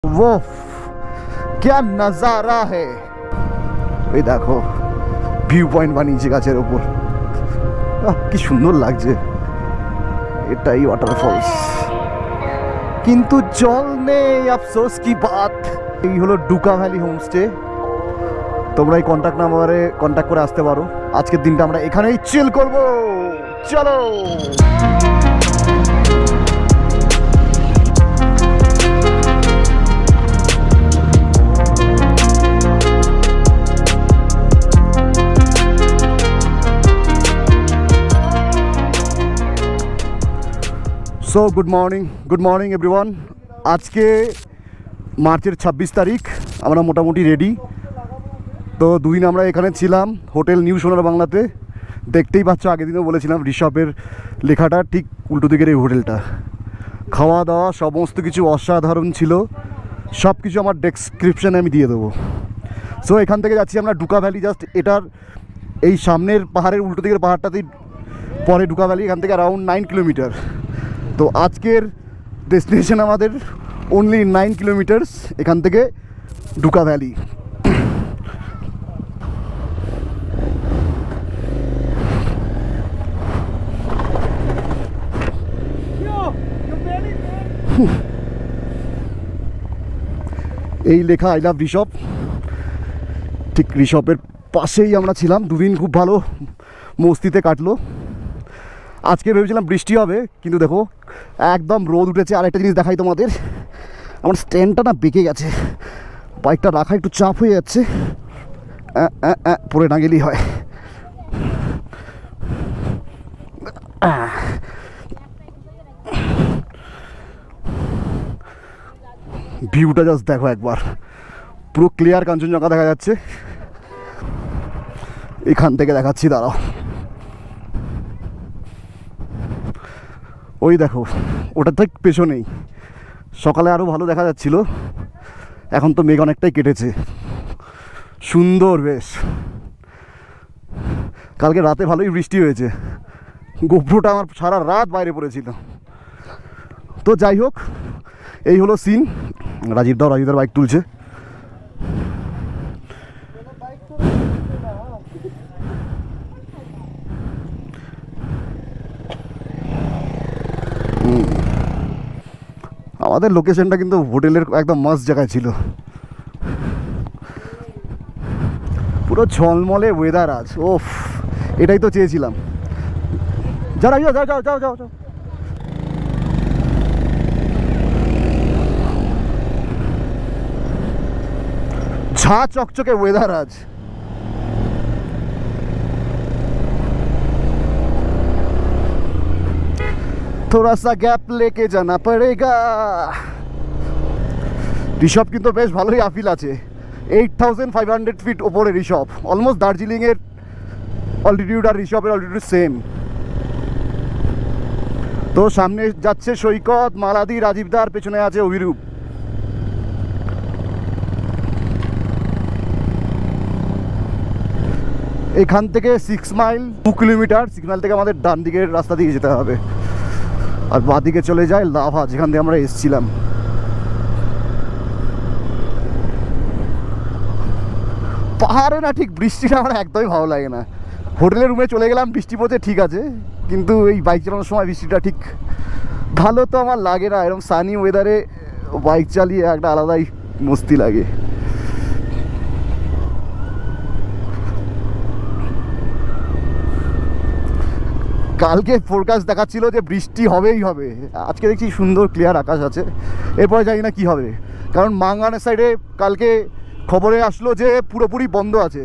वो क्या नजारा है, এই দেখো ভিউ পয়েন্ট বানিয়েছে গাছের উপর, কি সুন্দর লাগছে। এটাই ওয়াটারফলস, কিন্তু জল নেই, আফসোস কি বাত। এই হলো ডুকা ভ্যালি হোমস্টে। তোমরা এই কন্ট্যাক্ট নাম্বারে কন্ট্যাক্ট করে আসতে পারো। আজকের দিনটা আমরা এখানেই চিল করব, চলো। So good morning everyone. আজকে মার্চের 26 তারিখ, আমরা মোটামুটি রেডি। তো দুদিন আমরা এখানে ছিলাম হোটেল নিউ সোনার বাংলাতে। দেখতেই পাচ্ছ, আগের দিনও বলেছিলাম ঋষভের লেখাটা ঠিক উল্টো দিকের এই হোটেলটা। খাওয়া দাওয়া সমস্ত কিছু অসাধারণ ছিল, সব কিছু আমার ডেসক্রিপশানে আমি দিয়ে দেবো। সো এখান থেকে যাচ্ছি আমরা ডুকা ভ্যালি। জাস্ট এটার এই সামনের পাহাড়ের উল্টো দিকের পাহাড়টাতেই পরে ডুকা ভ্যালি, এখান থেকে অ্যারাউন্ড 9 কিলোমিটার। তো আজকের ডেস্টিনেশন আমাদের অনলি 9 কিলোমিটার্স এখান থেকে ডুকা ভ্যালি। এই লেখা আই লাভ ঋষভ, ঠিক ঋষভের পাশেই আমরা ছিলাম। দুদিন খুব ভালো মস্তিতে কাটলো। আজকে ভেবেছিলাম বৃষ্টি হবে, কিন্তু দেখো একদম রোদ উঠেছে। আর একটা জিনিস দেখাই তোমাদের, আমার স্ট্যান্ডটা না বেঁকে গেছে, বাইকটা রাখা একটু চাপ হয়ে যাচ্ছে, পরে না গেলেই হয়। ভিউটা জাস্ট দেখো একবার, পুরো ক্লিয়ার কাঞ্চনজঙ্ঘা দেখা যাচ্ছে। এখান থেকে দেখাচ্ছি, দাঁড়াও। ওই দেখো, ওটা ঠিক পেছনেই। সকালে আরও ভালো দেখা যাচ্ছিল, এখন তো মেঘ অনেকটাই কেটেছে। সুন্দর বেশ। কালকে রাতে ভালোই বৃষ্টি হয়েছে, গোপ্রোটা আমার সারা রাত বাইরে পড়েছিল। তো যাই হোক, এই হলো সিন। রাজীবদার বাইক তুলছে। আমাদের লোকেশনটা কিন্তু হোটেলের একদম মাস্ট জায়গায় ছিল, পুরো ঝলমলে ওয়েদার আজ। ওফ, এটাই তো চেয়েছিলাম। যাও যাও যাও যাও যাও যাও। ঝা চকচকে ওয়েদার আজ। थोड़ा सा गैप लेके जाना पड़ेगा। ঋষভ কিন্তু বেশ ভালোই আফিল আছে। 8500 ফিট ওপরে ঋষভ, অলমোস্ট দার্জিলিংয়ের অল্টিটিউড আর ঋষভের অল্টিটিউড সেম। তো সামনে যাচ্ছে সৈকত, মালাদি, রাজীবদার, পেছনে আছে অভিরূপ। এখান থেকে 6 মাইল 2 কিলোমিটার। 6 মাইল থেকে আমাদের ডান দিকের রাস্তা দিয়ে যেতে হবে, আর বাঁদিকে চলে যায় লাভা, যেখান থেকে আমরা এসেছিলাম। পাহাড়ে না ঠিক বৃষ্টিটা আমার একদমই ভালো লাগে না। হোটেলের রুমে চলে গেলাম, বৃষ্টি পড়ছে ঠিক আছে, কিন্তু এই বাইক চালানোর সময় বৃষ্টিটা ঠিক ভালো তো আমার লাগে না। এরকম সানি ওয়েদারে বাইক চালিয়ে একটা আলাদাই মস্তি লাগে। কালকে ফোরকাস্ট দেখাচ্ছিল যে বৃষ্টি হবেই হবে, আজকে দেখছি সুন্দর ক্লিয়ার আকাশ আছে। এরপরে জানি না কি হবে, কারণ মাঙ্গানের সাইডে কালকে খবরে আসলো যে পুরোপুরি বন্ধ আছে।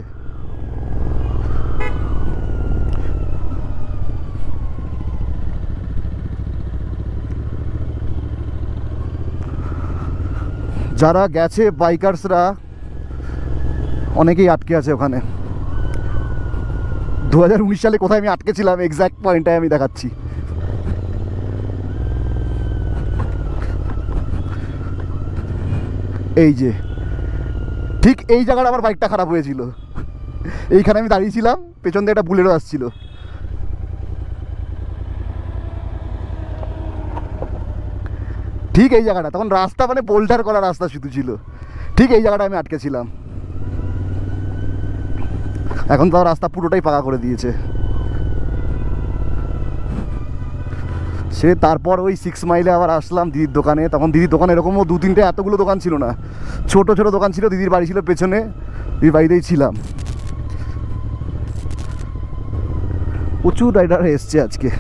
যারা গেছে বাইকার্সরা অনেকেই আটকে আছে ওখানে। 2019 সালে কোথায় আমি আটকে ছিলাম এক্স্যাক্ট পয়েন্টটাই আমি দেখাচ্ছি। এই যে ঠিক এই জায়গাটা আমার বাইকটা খারাপ হয়েছিল, এইখানে আমি দাঁড়িয়েছিলাম, পেছন দিয়ে একটা বুলেরো আসছিল। ঠিক এই জায়গাটা, তখন রাস্তা মানে বোল্ডার করা রাস্তা শুধু ছিল, ঠিক এই জায়গাটা আমি আটকে ছিলাম। এখন তো রাস্তা পুরোটাই পাকা করে দিয়েছে। সে তারপর ওই 6 মাইলে আবার আসলাম দিদির দোকানে। তখন দিদির দোকানে এরকমও 2-3টে, এতগুলো দোকান ছিল না, ছোট ছোট দোকান ছিল। দিদির বাড়ি ছিল পেছনে, দিদির বাড়িতেই ছিলাম। প্রচুর রাইডার এসছে আজকে,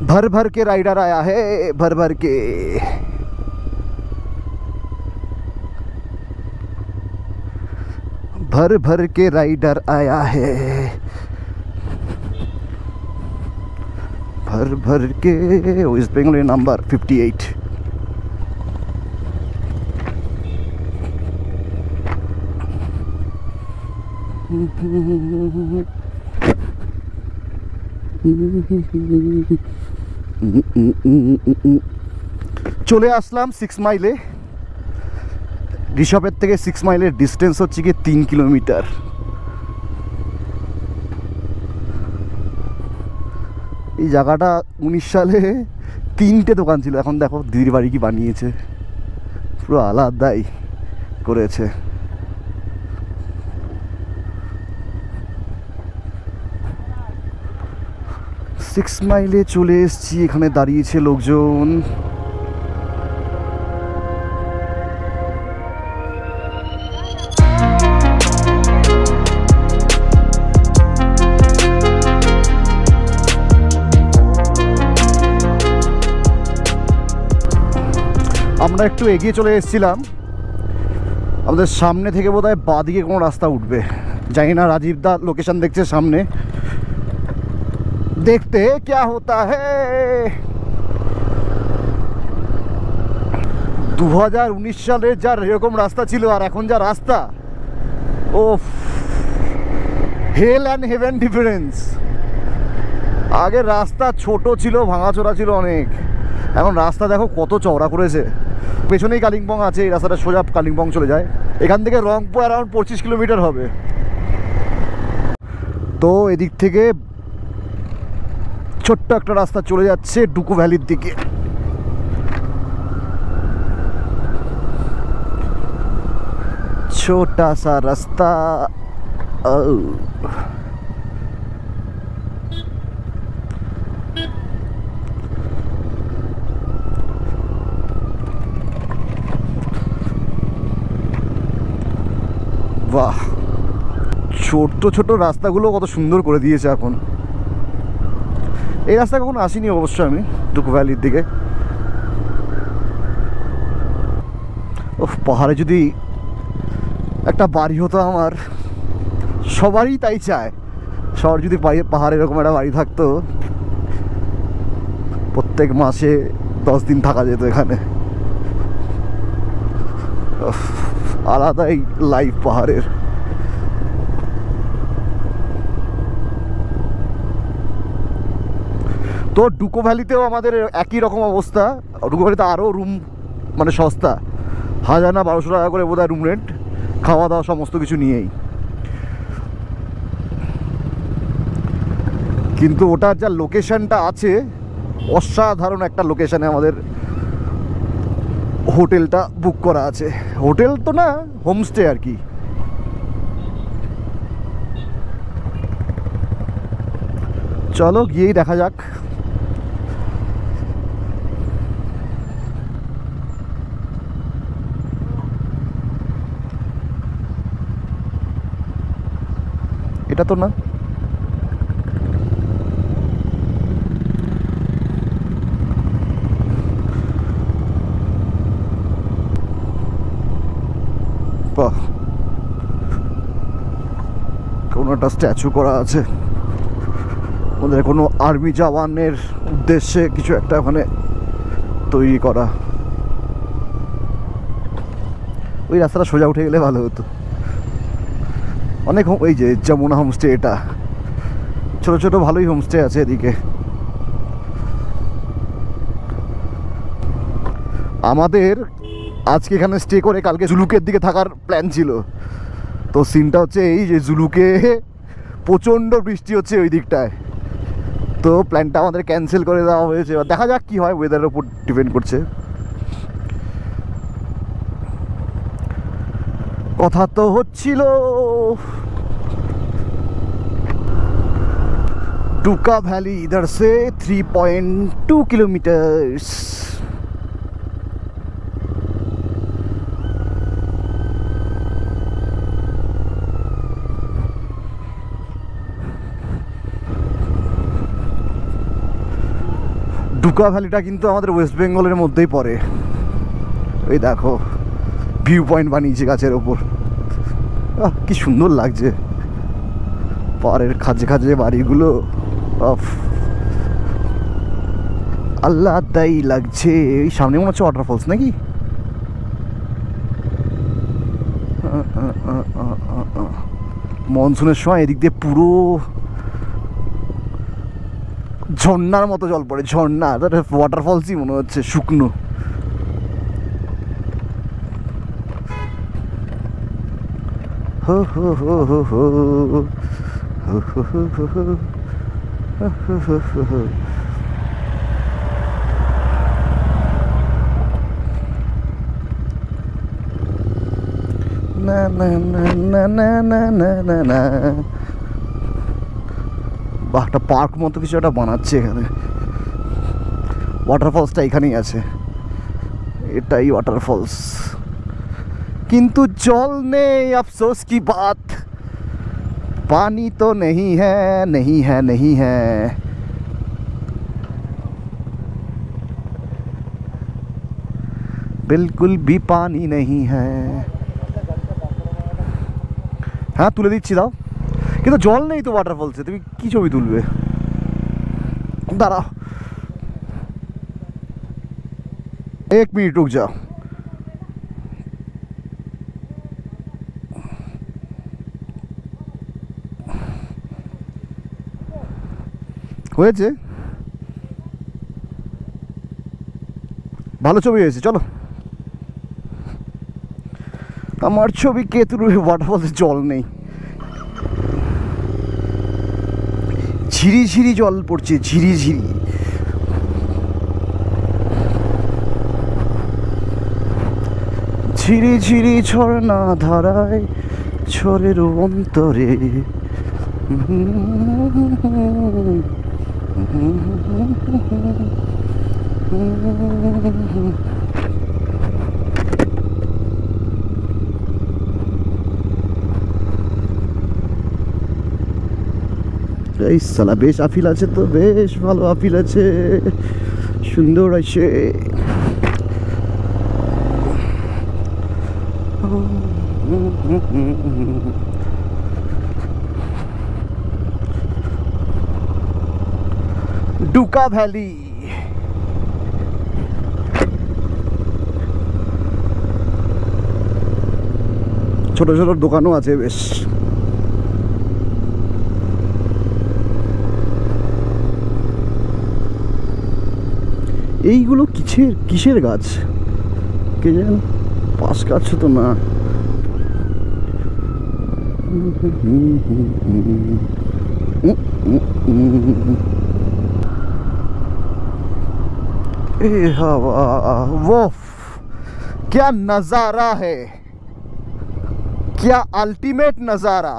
भर भर के राइडर आया है, भर भर के। भर भर के राइडर आया है, भर भर के। वेस्ट बेंगल नंबर 58। চলে আসলাম 6 মাইলে। ঋষভের থেকে 6 মাইলের ডিস্টেন্স হচ্ছে কি 3 কিলোমিটার। এই জায়গাটা 19 সালে 3টে দোকান ছিল, এখন দেখো দিদির বাড়ি কি বানিয়েছে, পুরো আলাদাই করেছে। সিক্স মাইলে চলে এসেছি, এখানে দাঁড়িয়েছে লোকজন। আমরা একটু এগিয়ে চলে এসেছিলাম, আমাদের সামনে থেকে বোধহয় বাঁদিকে কোনো রাস্তা উঠবে, জানি না। রাজীব দা লোকেশন দেখছে সামনে, দেখতে क्या होता है। 2019 সালে যা এরকম রাস্তা ছিল আর এখন যা রাস্তা, ও হেল অ্যান্ড হেভেন ডিফারেন্স। আগে রাস্তা ছোট ছিল, ভাঙাচোরা ছিল অনেক, এখন রাস্তা দেখো কত চওড়া করেছে। পেছনেই কালিম্পং আছে, এই রাস্তাটা সোজা কালিম্পং চলে যায়। এখান থেকে রংপুর অ্যারাউন্ড 25 কিলোমিটার হবে। তো এদিক থেকে ছোট্ট একটা রাস্তা চলে যাচ্ছে ডুকু ভ্যালির দিকে। ছোটা সা রাস্তা। বাহ, ছোট্ট ছোট রাস্তাগুলো কত সুন্দর করে দিয়েছে এখন। এই রাস্তা কখনো আসিনি অবশ্য আমি ডুকু ভ্যালির দিকে। ও পাহাড়ে যদি একটা বাড়ি হতো আমার, সবারই তাই চায়, সবার যদি পাহাড়ে এরকম একটা বাড়ি থাকতো, প্রত্যেক মাসে 10 দিন থাকা যেত এখানে। আলাদাই লাইফ পাহাড়ের। তো ডুকো ভ্যালিতেও আমাদের একই রকম অবস্থা। ডুকো ভ্যালিতে আরও রুম মানে সস্তা, 1000 না 1200 টাকা করে বোধহয় রুম রেন্ট, খাওয়া দাওয়া সমস্ত কিছু নিয়েই। কিন্তু ওটার যা লোকেশনটা আছে, অসাধারণ একটা লোকেশানে আমাদের হোটেলটা বুক করা আছে। হোটেল তো না, হোমস্টে আর কি। চলো গিয়েই দেখা যাক। এটা তো না, বাহ, কোনো একটা স্ট্যাচু করা আছে, ওদের কোনো আর্মি জওয়ানের উদ্দেশ্যে কিছু একটা ওখানে তৈরি করা। ওই রাস্তাটা সোজা উঠে গেলে ভালো হতো। অনেক এই যে যমুনা হোমস্টে, এটা ছোট ছোট ভালোই হোমস্টে আছে এদিকে। আমাদের আজকে এখানে স্টে করে কালকে জুলুকের দিকে থাকার প্ল্যান ছিল। তো সিনটা হচ্ছে এই যে জুলুকে প্রচণ্ড বৃষ্টি হচ্ছে ওই দিকটায়, তো প্ল্যানটা আমাদের ক্যান্সেল করে দেওয়া হয়েছে, এবার দেখা যাক কী হয়, ওয়েদারের উপর ডিপেন্ড করছে। কথা তো হচ্ছিল डुका वैली इधर से 3.2 किलोमीटर्स। ডুকা ভ্যালিটা কিন্তু আমাদের ওয়েস্ট বেঙ্গলের মধ্যেই পড়ে। এই দেখো ভিউ পয়েন্ট বানিয়েছে গাছের ওপর, কি সুন্দর লাগছে, পাহাড়ের খাঁজে খাঁজে বাড়িগুলো, আল্লাহদাই লাগছে। এই সামনে মনে হচ্ছে ওয়াটারফলস নাকি? মনসুনের সময় এদিক দিয়ে পুরো ঝর্ণার মতো জল পড়ে, ঝর্ণা, ওয়াটারফলসই মনে হচ্ছে, শুকনো। হো হো হো হো হো হো হো হো হো হো। না না না না না না না না না, বাহ, একটা পার্ক মতো কিছু একটা বানাচ্ছে এখানে। ওয়াটারফলসটা এখানেই আছে, এটাই ওয়াটারফলস, কিন্তু জল নেই, अफसोस की बात, पानी तो नहीं है, नहीं है, नहीं है। बिल्कुल भी पानी नहीं है। हाँ तुले दिच्छी दाও, কিন্তু জল নেই তো ওয়াটারফলসে, তুমি কি ছবি তুলবে? দাঁড়াও 1 মিনিট রুক যাও। হয়েছে, ভালো ছবি হয়েছে, চলো। আমার ছবি কেতুর ওয়াটারফলসে জল নেই, ঝিরি ঝিরি জল পড়ছে, ঝিরি ঝিরি। ঝিরি ঝিরি ঝর্ণা ধারায় ঝড়ের অন্তরে। এই সালা বেশ আপিল আছে তো, বেশ ভালো আপিল আছে, সুন্দর আছে। ডুকা ভ্যালি, ছোট ছোট দোকানও আছে বেশ। এইগুলো কিসের গাছ কে জানে, পাশ গাছ তো না। हवा, वो क्या नजारा है, क्या अल्टीमेट नजारा।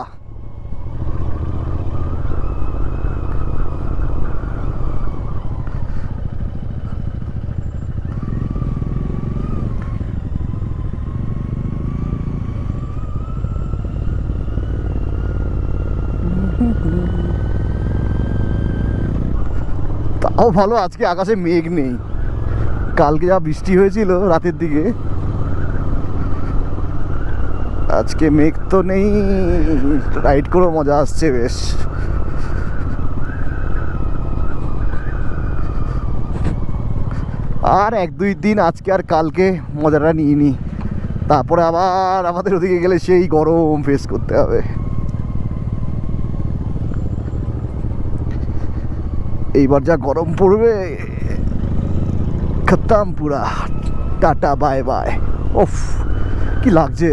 তাও ভালো আজকে আকাশে মেঘ নেই, কালকে যা বৃষ্টি হয়েছিল রাতের দিকে, আজকে মেঘ তো নেই, রাইড করে মজা আসছে বেশ। আর 1-2 দিন আজকে আর কালকে মজাটা নিয়ে নি, তারপরে আবার আমাদের ওদিকে গেলে সেই গরম ফেস করতে হবে। এইবার যা গরম পড়বে, খতম পুরা, টাটা বাই বাই। ওফ কি লাগছে,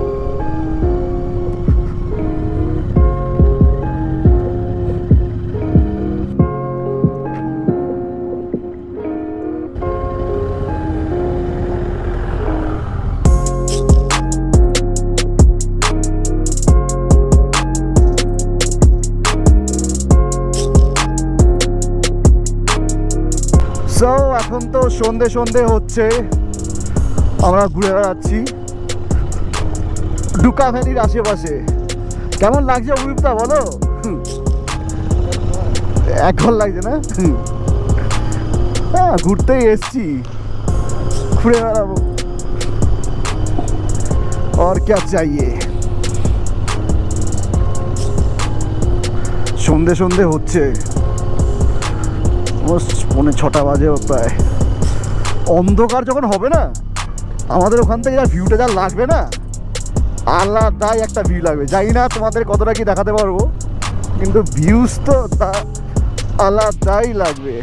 সো এখন তো সন্ধে সন্ধে হচ্ছে, আমরা ঘুরে বেড়াচ্ছি ডুকা ভ্যালির আশেপাশে। কেমন লাগছে অভিজ্ঞতা বলো? এখন লাগছে না? হ্যাঁ, ঘুরতেই এসছি, ঘুরে বেড়াবো, আর क्या चाहिए। সন্ধে সন্ধে হচ্ছে, পৌনে 6টা বাজে প্রায়। অন্ধকার যখন হবে না, আমাদের ওখান থেকে যা ভিউটা যা লাগবে না, আলাদাই একটা ভিউ লাগবে। জানি না তোমাদের কতটা কি দেখাতে পারবো, কিন্তু ভিউজ তো আলাদাই লাগবে।